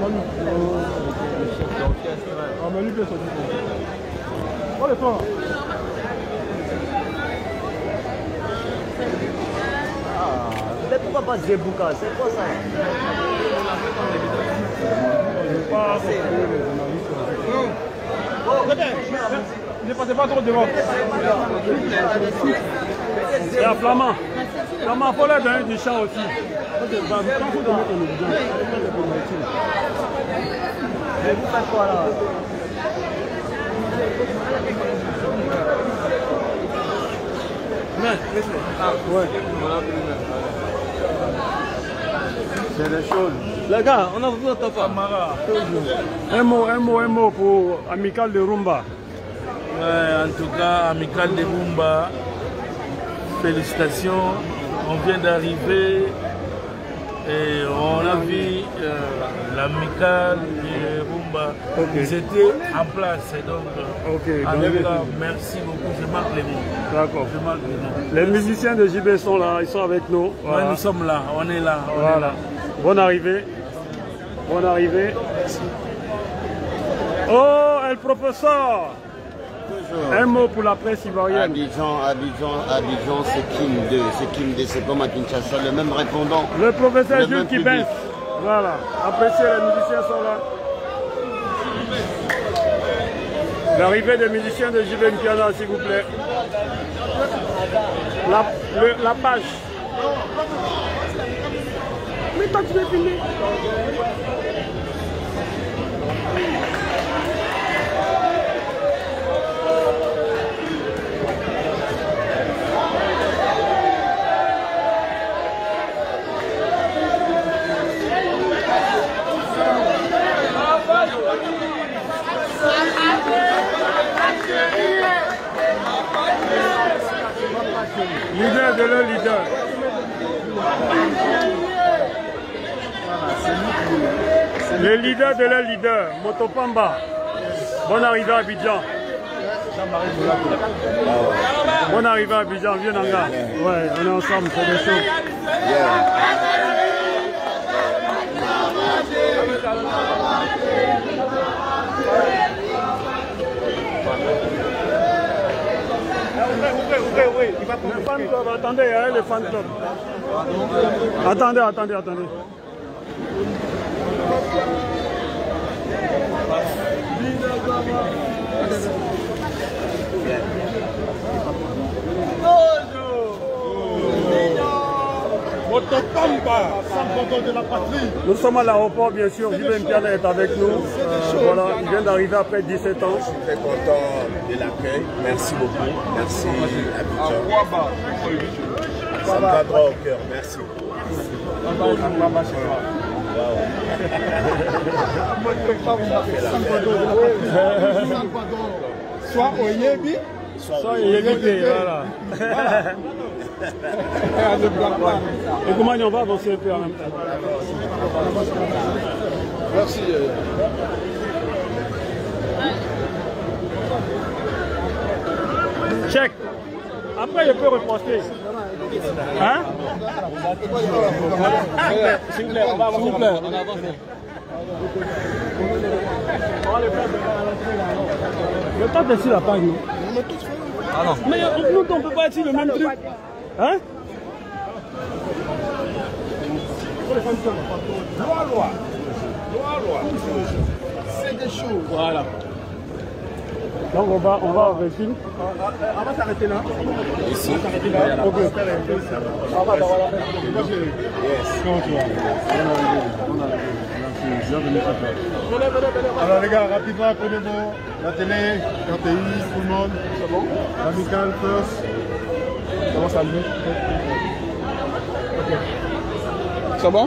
Ah, mais lui, il peut sortir. Oh, le temps. Mais pourquoi pas Zebouka? C'est quoi ça? Ne passez pas trop devant. Et à Flamand. Flamand, il faut leur donner du champ aussi. Mais vous faites quoi là? Ouais. C'est des choses. Les gars, on a vu notre Famara. Un mot pour Amical de Rumba. Ouais, en tout cas, Amical de Rumba, félicitations. On vient d'arriver et on a vu l'Amical de Rumba. Okay. Ils étaient en place. Et donc, en donc, tout cas, merci beaucoup. Je marque les mots. D'accord. Je marque les mots. Les musiciens de JB sont là, ils sont avec nous. Voilà. Ouais, nous sommes là, on est là. Voilà. Est là. Bonne arrivée. Bonne arrivée. Oh, el professeur. Un mot pour la presse ivoirienne. Abidjan, c'est Kim 2, c'est comme à Kinshasa, le même répondant. Le professeur Jules Kibens. Voilà, appréciez, les musiciens sont là. L'arrivée des musiciens de JB Piana, s'il vous plaît. La page. Mais toi, tu veux filmer. Leader de leur leader. Le leader de leur leader, Motopamba. Bonne arrivée à Abidjan. Bonne arrivée à Abidjan, viens Nanga. Ouais, on est ensemble, c'est des choses. Le fan club, attendez, hein, le fan club. Attendez. Nous sommes à l'aéroport, bien sûr. JB Piana est avec nous. Voilà, il vient d'arriver après 17 ans. Je suis très content de l'accueil. Merci beaucoup. Merci Abidjan. Ça me va droit au cœur. Merci. Soit Oyebi, soit Oyebi, voilà. Et comment on va avancer un peu en même temps? Merci. Check. Après, je peux reposter. Hein? S'il vous plaît, on va avancer. S'il vous plaît, on avance. Le temps de sur la page, non? Ah non. Mais nous, on ne peut pas être sur le même truc. Hein? Loi. C'est des choses. Voilà. Donc on va au film. On va s'arrêter là. Ici. Ok. Alors les gars, rapidement, prenez-vous la télé, RTI, tout le monde. C'est bon? Amical first. Comment ça allumer? Ok. C'est bon?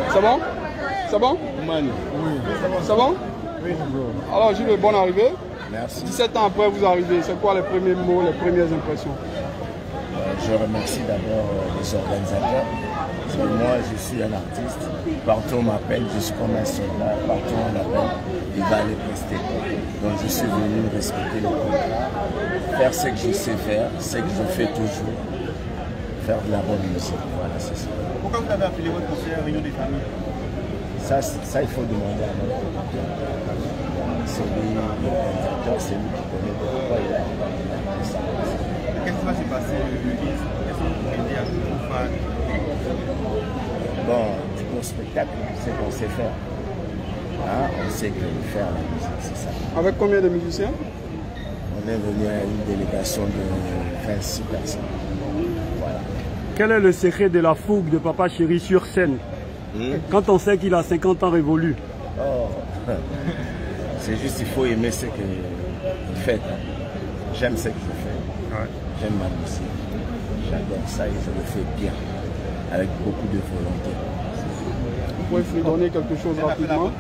C'est bon? C'est bon? Man. Oui. C'est bon? Oui, c'est bon. Alors, Jules, bonne arrivée. Merci. 17 ans après, vous arrivez. C'est quoi les premiers mots, les premières impressions? Je remercie d'abord les organisateurs. Parce que moi, je suis un artiste. Partout on m'appelle, je suis comme un soldat. Partout on m'appelle, il va aller prester. Donc je suis venu respecter le contrat, faire ce que je sais faire, ce que je fais toujours, faire de la bonne musique. Voilà, c'est ça. Pourquoi vous avez appelé votre conseiller à réunion des familles? Ça, il faut demander à notre producteur. C'est lui, l'organisateur, c'est lui qui connaît pourquoi il a ça. Qu'est-ce qui va se passer le 10? Qu'est-ce que vous pouvez dire aux fans? Bon, du coup, spectacle, c'est qu'on sait faire. Hein? On sait que faire la musique, c'est ça. Avec combien de musiciens? On est venu à une délégation de 26 personnes. Voilà. Quel est le secret de la fougue de Papa Chéri sur scène? Quand on sait qu'il a 50 ans révolu. Oh, c'est juste il faut aimer ce qu'il fait. J'aime ce qu'il fait. Ouais. J'aime ma musique. J'adore ça et je le fais bien. Avec beaucoup de volonté. Vous pouvez lui donner quelque chose rapidement?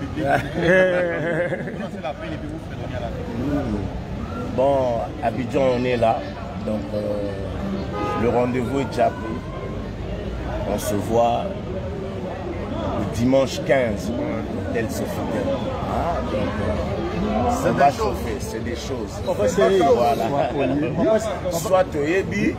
Bon, Abidjan, on est là. Donc, le rendez-vous est déjà pris. On se voit le dimanche 15 au Hôtel Sofitel. Ah, donc, ça va chauffer, c'est des choses. Voilà. Soit Toyebi,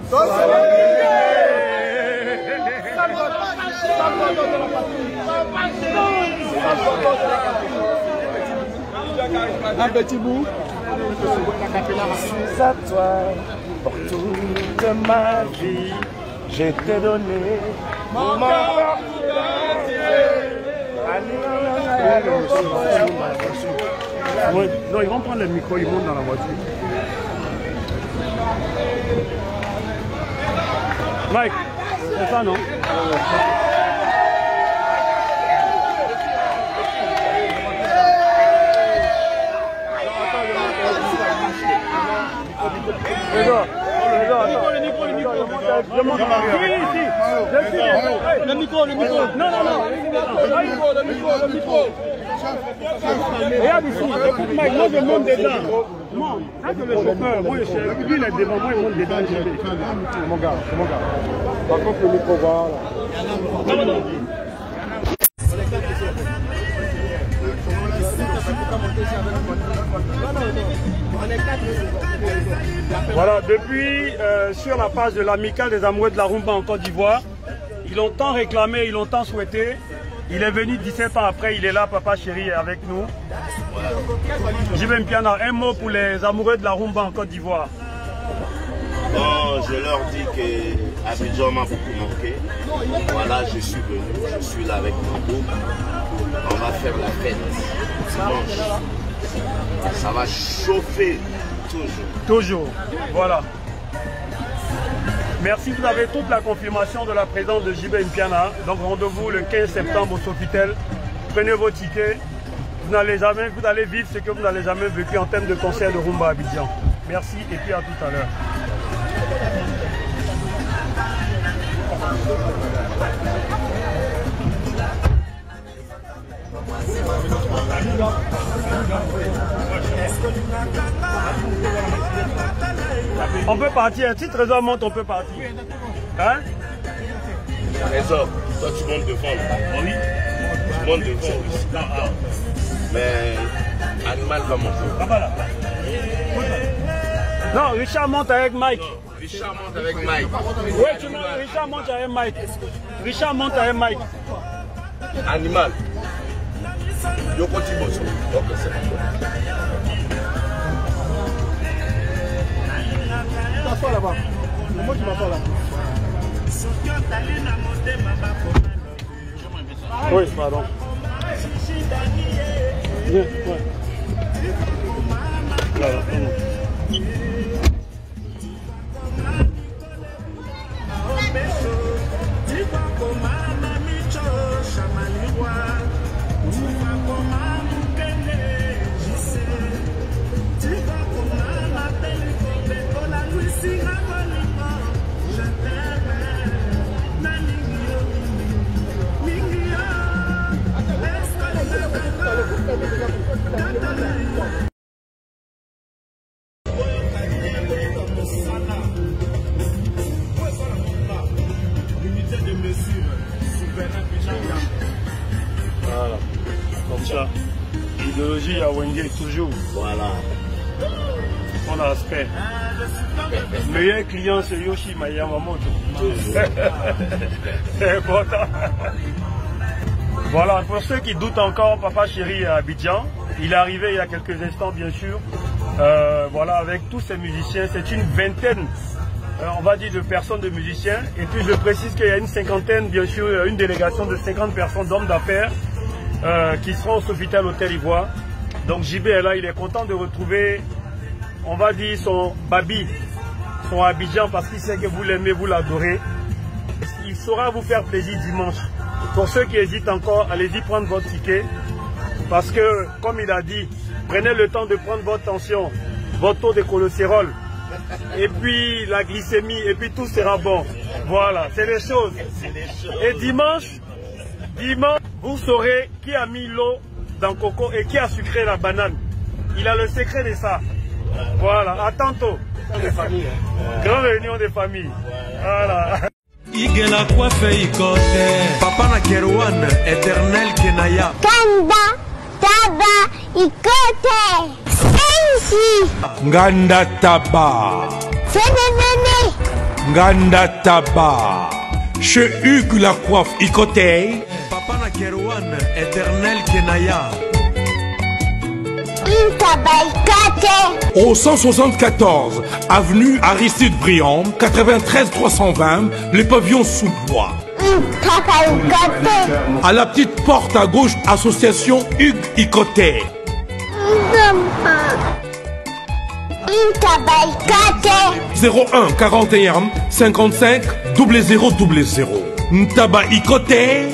un petit bout. Je suis à toi pour toute ma vie. Je t'ai donné mon cœur. Ouais, non, ils vont prendre le micro, ils montent dans la voiture. Mike, c'est ça, non? Le micro. Non. Le micro. Regarde ici, écoute Mike, moi je monte dedans. Moi, ça c'est le chauffeur, moi lui il est devant, moi il monte dedans. C'est mon gars. Par contre le micro, voilà. Non. Voilà, depuis sur la page de l'Amicale des Amoureux de la Rumba en Côte d'Ivoire, ils l'ont tant réclamé, ils l'ont tant souhaité. Il est venu 17 ans après, il est là, Papa Chéri est avec nous. JB Mpiana, un mot pour les amoureux de la Rumba en Côte d'Ivoire. Bon, je leur dis que Abidjan m'a beaucoup manqué. Voilà, je suis venu, je suis là avec mon groupe. On va faire la fête dimanche. Ça va chauffer toujours. Voilà. Merci, vous avez toute la confirmation de la présence de JB Mpiana. Donc rendez-vous le 15 septembre au Sofitel. Prenez vos tickets. Vous allez vivre ce que vous n'avez jamais vécu en termes de concert de Rumba à Abidjan. Merci et puis à tout à l'heure. On peut partir, si Trésor monte, on peut partir. Hein? Trésor, toi tu montes devant. Oui. Tu montes devant, oui. Mais Animal va monter. Non, Richard monte avec Mike. Non, Richard monte avec Mike. Oui, Richard monte avec Mike. Richard monte avec Mike. Animal. Yo continue. Ok, c'est bon. T'assois là-bas. Moi, tu m'assois là. Oui, pardon. Viens, ouais. Voilà, voilà, comme ça. L'idéologie à Wenge toujours. Voilà. son aspect. Meilleur client, c'est Yoshi Yamamoto. C'est important. Voilà, pour ceux qui doutent encore, Papa Chéri est à Abidjan. Il est arrivé il y a quelques instants, bien sûr. Voilà, avec tous ces musiciens, c'est une vingtaine, on va dire, de personnes, de musiciens. Et puis je précise qu'il y a une cinquantaine, bien sûr, une délégation de 50 personnes d'hommes d'affaires qui seront au Sofitel Hôtel Ivoire. Donc JB est là, il est content de retrouver, on va dire, son Babi, son Abidjan, parce qu'il sait que vous l'aimez, vous l'adorez. Il saura vous faire plaisir dimanche. Pour ceux qui hésitent encore, allez-y prendre votre ticket. Parce que, comme il a dit, prenez le temps de prendre votre tension, votre taux de cholestérol, et puis la glycémie, et puis tout sera bon. Voilà, c'est les choses. Et dimanche, vous saurez qui a mis l'eau dans Coco et qui a sucré la banane. Il a le secret de ça. Voilà, à tantôt. Grande réunion des familles. Voilà. Igela coiffe ikote Papa na Kerouan éternel Kenaya Kanda Taba ikote Ensi Nganda Taba Fenenene Nganda Taba Chez Hugues la coiffe ikote Papa na Kerouan éternel Kenaya Au 174 avenue Aristide Briand, 93 320, les pavillons sous bois. À la petite porte à gauche, association Hugues Ikoté. 01 41 55 0000. Ntaba Ikoté.